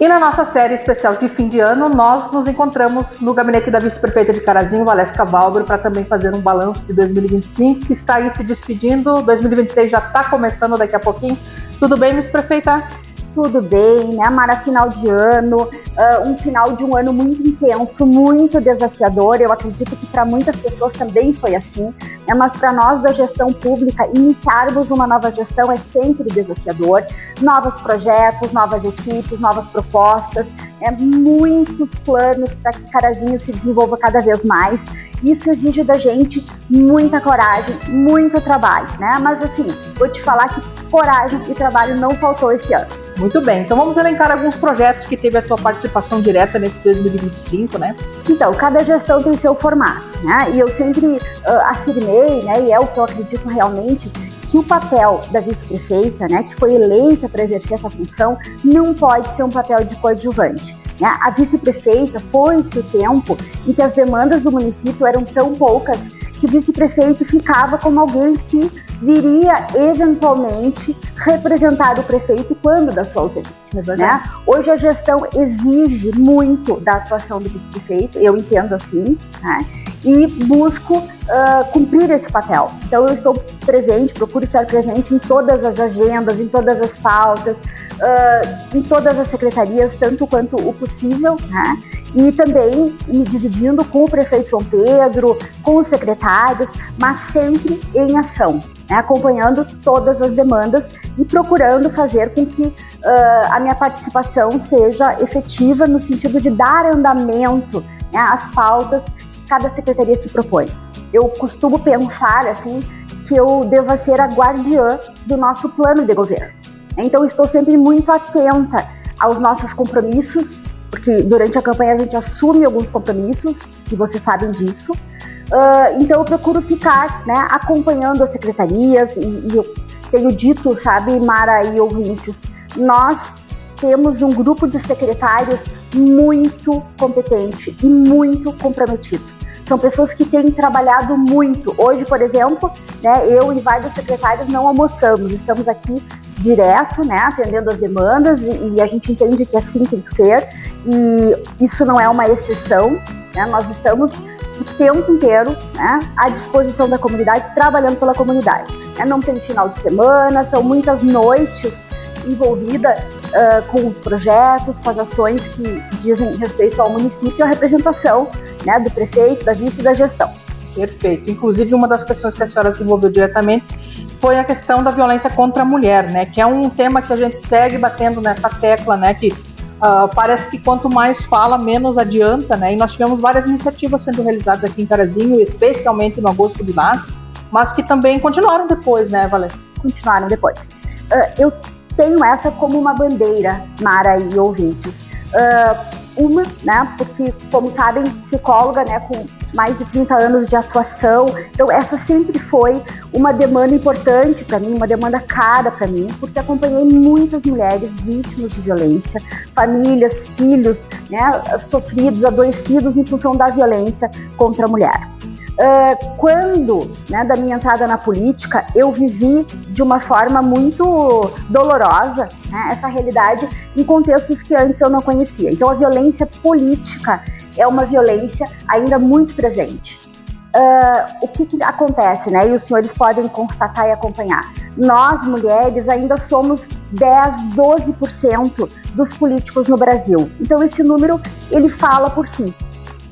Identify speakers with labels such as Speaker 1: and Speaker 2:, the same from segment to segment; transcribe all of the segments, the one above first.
Speaker 1: E na nossa série especial de fim de ano, nós nos encontramos no gabinete da vice-prefeita de Carazinho, Valesca Valber, para também fazer um balanço de 2025, que está aí se despedindo. 2026 já está começando daqui a pouquinho. Tudo bem, vice-prefeita?
Speaker 2: Tudo bem, né, Mara? Final de ano, um final de um ano muito intenso, muito desafiador. Eu acredito que para muitas pessoas também foi assim, né? Mas para nós da gestão pública, iniciarmos uma nova gestão é sempre desafiador. Novos projetos, novas equipes, novas propostas, muitos planos para que Carazinho se desenvolva cada vez mais. Isso exige da gente muita coragem, muito trabalho, né? Mas assim, vou te falar que coragem e trabalho não faltou esse ano.
Speaker 1: Muito bem, então vamos elencar alguns projetos que teve a tua participação direta nesse 2025, né?
Speaker 2: Então, cada gestão tem seu formato, né? E eu sempre afirmei, né, e é o que eu acredito realmente, que o papel da vice-prefeita, né, que foi eleita para exercer essa função, não pode ser um papel de coadjuvante. Né? A vice-prefeita foi-se o tempo em que as demandas do município eram tão poucas que o vice-prefeito ficava como alguém que viria eventualmente representar o prefeito quando da sua ausência. Né? Hoje a gestão exige muito da atuação do vice-prefeito, eu entendo assim, né? E busco cumprir esse papel. Então eu estou presente, procuro estar presente em todas as agendas, em todas as pautas, em todas as secretarias, tanto quanto o possível, né? E também me dividindo com o prefeito João Pedro, com os secretários, mas sempre em ação, né? Acompanhando todas as demandas e procurando fazer com que a minha participação seja efetiva no sentido de dar andamento, né, às pautas que cada secretaria se propõe. Eu costumo pensar assim que eu deva ser a guardiã do nosso plano de governo. Então estou sempre muito atenta aos nossos compromissos, porque durante a campanha a gente assume alguns compromissos, e vocês sabem disso. Então eu procuro ficar, né, acompanhando as secretarias e eu tenho dito, sabe, Mara e ouvintes, nós temos um grupo de secretários muito competente e muito comprometido. São pessoas que têm trabalhado muito. Hoje, por exemplo, né, eu e vários secretários não almoçamos, estamos aqui direto, né, atendendo as demandas e a gente entende que assim tem que ser e isso não é uma exceção, né, nós estamos o tempo inteiro, né, à disposição da comunidade, trabalhando pela comunidade. Né, não tem final de semana, são muitas noites envolvidas com os projetos, com as ações que dizem respeito ao município e à representação, né, do prefeito, da vice e da gestão.
Speaker 1: Perfeito. Inclusive, uma das questões que a senhora se envolveu diretamente foi a questão da violência contra a mulher, né, que é um tema que a gente segue batendo nessa tecla, né, que parece que quanto mais fala, menos adianta, né, e nós tivemos várias iniciativas sendo realizadas aqui em Carazinho, especialmente no Agosto Lilás, mas que também continuaram depois, né, Valesca?
Speaker 2: Continuaram depois. Eu tenho essa como uma bandeira, Mara e ouvintes. Né, porque, como sabem, psicóloga, né, com mais de 30 anos de atuação, então essa sempre foi uma demanda importante para mim, uma demanda cara para mim, porque acompanhei muitas mulheres vítimas de violência, famílias, filhos, né, sofridos, adoecidos em função da violência contra a mulher. Quando, né, da minha entrada na política, eu vivi de uma forma muito dolorosa, né, essa realidade em contextos que antes eu não conhecia. Então a violência política é uma violência ainda muito presente. O que acontece, né, e os senhores podem constatar e acompanhar, nós mulheres ainda somos 10, 12% dos políticos no Brasil. Então esse número, ele fala por si.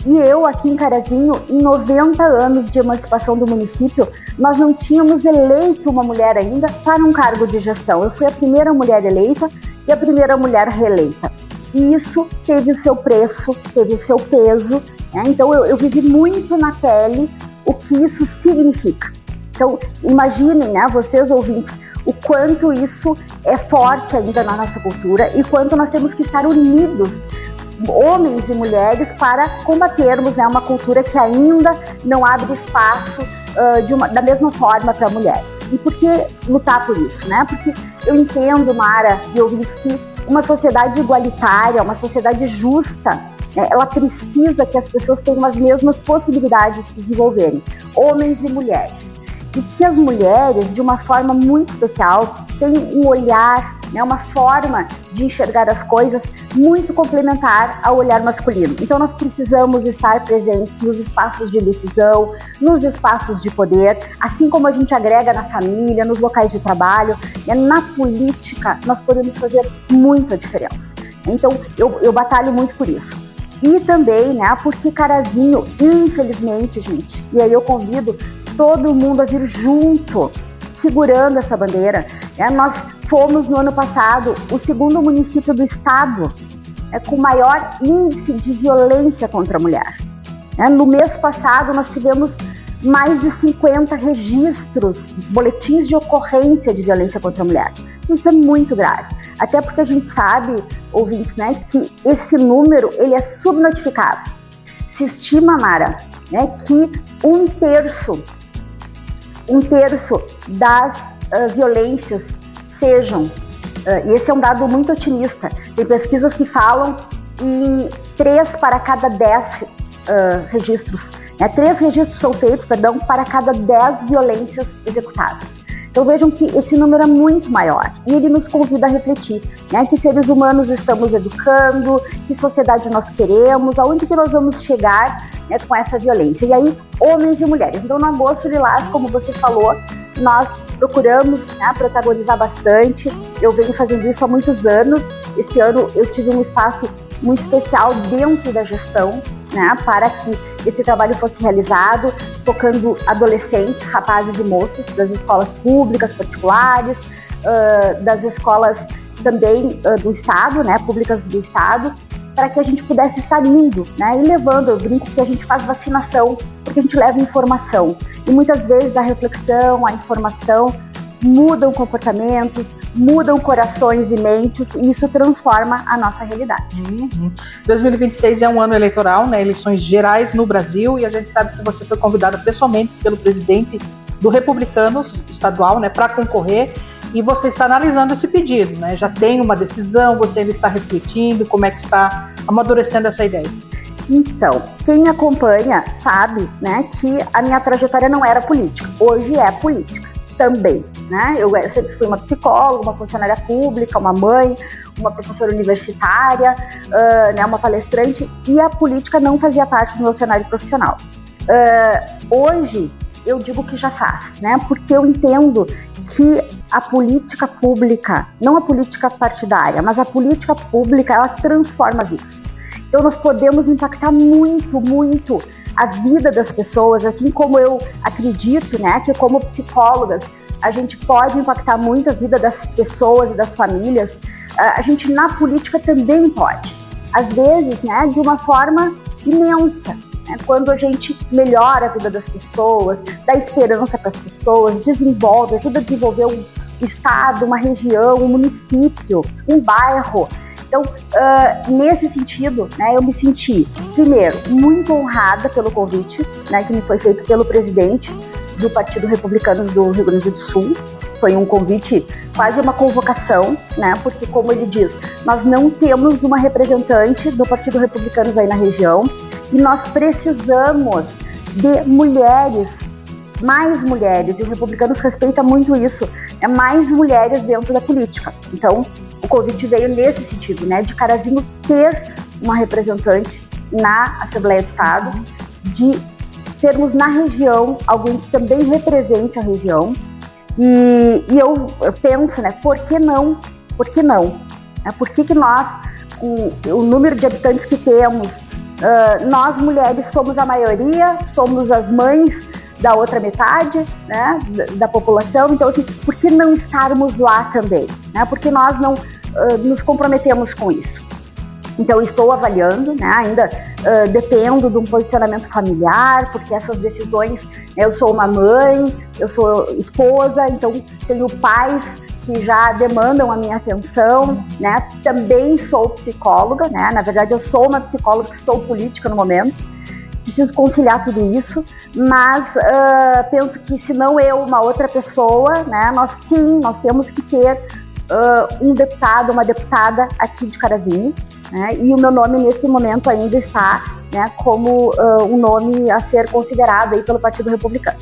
Speaker 2: E eu, aqui em Carazinho, em 90 anos de emancipação do município, nós não tínhamos eleito uma mulher ainda para um cargo de gestão. Eu fui a primeira mulher eleita e a primeira mulher reeleita. E isso teve o seu preço, teve o seu peso, né? Então eu vivi muito na pele o que isso significa. Então imaginem, né, vocês ouvintes, o quanto isso é forte ainda na nossa cultura e quanto nós temos que estar unidos, homens e mulheres, para combatermos, né, uma cultura que ainda não abre espaço da mesma forma para mulheres. E por que lutar por isso? Né? Porque eu entendo, Mara e ouvintes, que uma sociedade igualitária, uma sociedade justa, né, ela precisa que as pessoas tenham as mesmas possibilidades de se desenvolverem, homens e mulheres. E que as mulheres, de uma forma muito especial, têm um olhar né, uma forma de enxergar as coisas muito complementar ao olhar masculino. Então nós precisamos estar presentes nos espaços de decisão, nos espaços de poder, assim como a gente agrega na família, nos locais de trabalho, né, na política nós podemos fazer muito a diferença. Então eu batalho muito por isso. E também, né, porque Carazinho, infelizmente, gente, e aí eu convido todo mundo a vir junto, segurando essa bandeira. Nós fomos, no ano passado, o segundo município do estado com maior índice de violência contra a mulher. No mês passado, nós tivemos mais de 50 registros, boletins de ocorrência de violência contra a mulher. Isso é muito grave, até porque a gente sabe, ouvintes, né, que esse número ele é subnotificado. Se estima, Mara, né, que um terço das violências sejam, e esse é um dado muito otimista, tem pesquisas que falam em 3 para cada 10 registros, 3 registros são feitos, para cada 10 violências executadas. Então vejam que esse número é muito maior e ele nos convida a refletir, né, que seres humanos estamos educando, que sociedade nós queremos, aonde que nós vamos chegar, né, com essa violência. E aí, homens e mulheres. Então no Agosto Lilás, como você falou, nós procuramos, né, protagonizar bastante. Eu venho fazendo isso há muitos anos. Esse ano eu tive um espaço muito especial dentro da gestão, né, para que esse trabalho fosse realizado, focando adolescentes, rapazes e moças das escolas públicas, particulares, das escolas também do Estado, né, públicas do Estado, para que a gente pudesse estar indo, né, e levando, eu brinco que a gente faz vacinação, porque a gente leva informação. E muitas vezes a reflexão, a informação mudam comportamentos, mudam corações e mentes, e isso transforma a nossa realidade.
Speaker 1: 2026 é um ano eleitoral, né, eleições gerais no Brasil, e a gente sabe que você foi convidada pessoalmente pelo presidente do Republicanos estadual, né, para concorrer, e você está analisando esse pedido, né? Já tem uma decisão, você ainda está refletindo, como é que está amadurecendo essa ideia?
Speaker 2: Então, quem me acompanha sabe, né, que a minha trajetória não era política, hoje é política também, né? Eu sempre fui uma psicóloga, uma funcionária pública, uma mãe, uma professora universitária, né, uma palestrante, e a política não fazia parte do meu cenário profissional. Hoje eu digo que já faz, né? Porque eu entendo que a política pública, não a política partidária, mas a política pública, ela transforma vidas. Então nós podemos impactar muito, muito a vida das pessoas, assim como eu acredito, né, que como psicólogas a gente pode impactar muito a vida das pessoas e das famílias, a gente na política também pode. Às vezes, né, de uma forma imensa. Quando a gente melhora a vida das pessoas, dá esperança para as pessoas, desenvolve, ajuda a desenvolver um estado, uma região, um município, um bairro. Então, nesse sentido, né, eu me senti, primeiro, muito honrada pelo convite, né, que me foi feito pelo presidente do Partido Republicano do Rio Grande do Sul. Foi um convite, quase uma convocação, né, porque, como ele diz, nós não temos uma representante do Partido Republicano aí na região, e nós precisamos de mulheres, mais mulheres, e o Republicanos respeita muito isso, mais mulheres dentro da política. Então, o convite veio nesse sentido, né, de Carazinho ter uma representante na Assembleia do Estado, de termos na região alguém que também represente a região, e eu penso, né, por que não? Por que não? Por que nós, com o número de habitantes que temos, nós mulheres somos a maioria, somos as mães da outra metade, né, da população, então assim, por que não estarmos lá também? Né? Por que nós não nos comprometemos com isso? Então estou avaliando, né, ainda dependo de um posicionamento familiar, porque essas decisões, né, eu sou uma mãe, eu sou esposa, então tenho pais que já demandam a minha atenção, né? Também sou psicóloga, né? Na verdade, eu sou uma psicóloga que estou política no momento. Preciso conciliar tudo isso, mas penso que se não eu, uma outra pessoa, né? Nós temos que ter um deputado, uma deputada aqui de Carazinho, né, e o meu nome nesse momento ainda está, né, como um nome a ser considerado aí pelo Partido Republicano.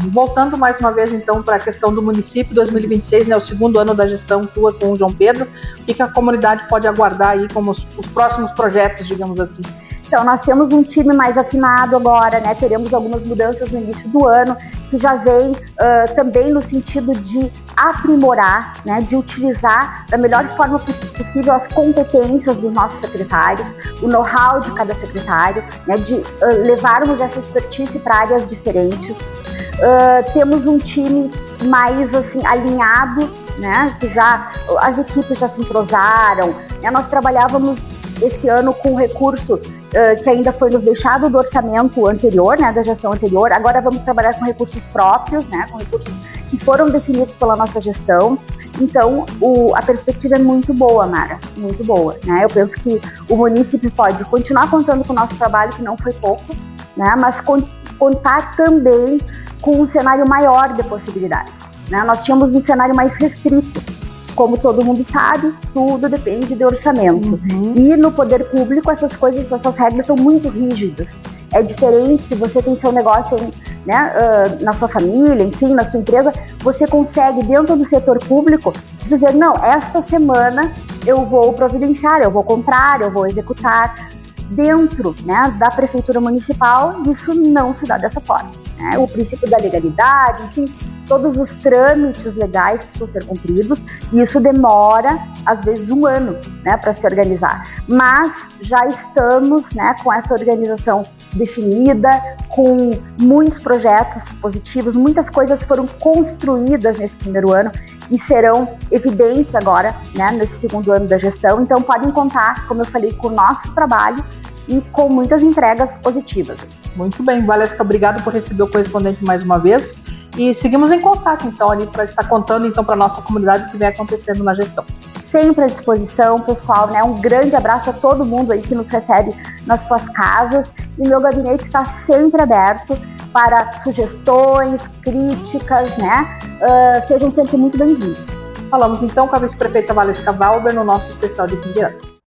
Speaker 1: Voltando mais uma vez então para a questão do município, 2026, né, o segundo ano da gestão tua com o João Pedro, o que a comunidade pode aguardar aí como os próximos projetos, digamos assim?
Speaker 2: Então, nós temos um time mais afinado agora, né? Teremos algumas mudanças no início do ano, que já vem também no sentido de aprimorar, né? De utilizar da melhor forma possível as competências dos nossos secretários, o know-how de cada secretário, né? De levarmos essa expertise para áreas diferentes. Temos um time mais assim alinhado, né? Que já as equipes já se entrosaram, né? Nós trabalhávamos esse ano com recurso que ainda foi nos deixado do orçamento anterior, né, da gestão anterior. Agora vamos trabalhar com recursos próprios, né, com recursos que foram definidos pela nossa gestão. Então, a perspectiva é muito boa, Mara, muito boa, né? Eu penso que o município pode continuar contando com o nosso trabalho, que não foi pouco, né, mas contar também com um cenário maior de possibilidades, né? Nós tínhamos um cenário mais restrito. Como todo mundo sabe, tudo depende de orçamento. E no poder público, essas regras são muito rígidas. É diferente se você tem seu negócio, né, na sua família, enfim, na sua empresa, você consegue, dentro do setor público, dizer, não, esta semana eu vou providenciar, eu vou comprar, eu vou executar. Dentro, né, da prefeitura municipal, isso não se dá dessa forma, né? O princípio da legalidade, enfim, todos os trâmites legais precisam ser cumpridos, e isso demora, às vezes, 1 ano, né, para se organizar. Mas já estamos, né, com essa organização definida, com muitos projetos positivos, muitas coisas foram construídas nesse primeiro ano e serão evidentes agora, né, nesse segundo ano da gestão. Então, podem contar, como eu falei, com o nosso trabalho e com muitas entregas positivas.
Speaker 1: Muito bem, Valesca, obrigado por receber o correspondente mais uma vez. E seguimos em contato, então, ali para estar contando, então, para a nossa comunidade o que vem acontecendo na gestão.
Speaker 2: Sempre à disposição, pessoal, né? Um grande abraço a todo mundo aí que nos recebe nas suas casas. E meu gabinete está sempre aberto para sugestões, críticas, né? Sejam sempre muito bem-vindos.
Speaker 1: Falamos, então, com a vice-prefeita Valesca Valber no nosso especial de Fim de Ano.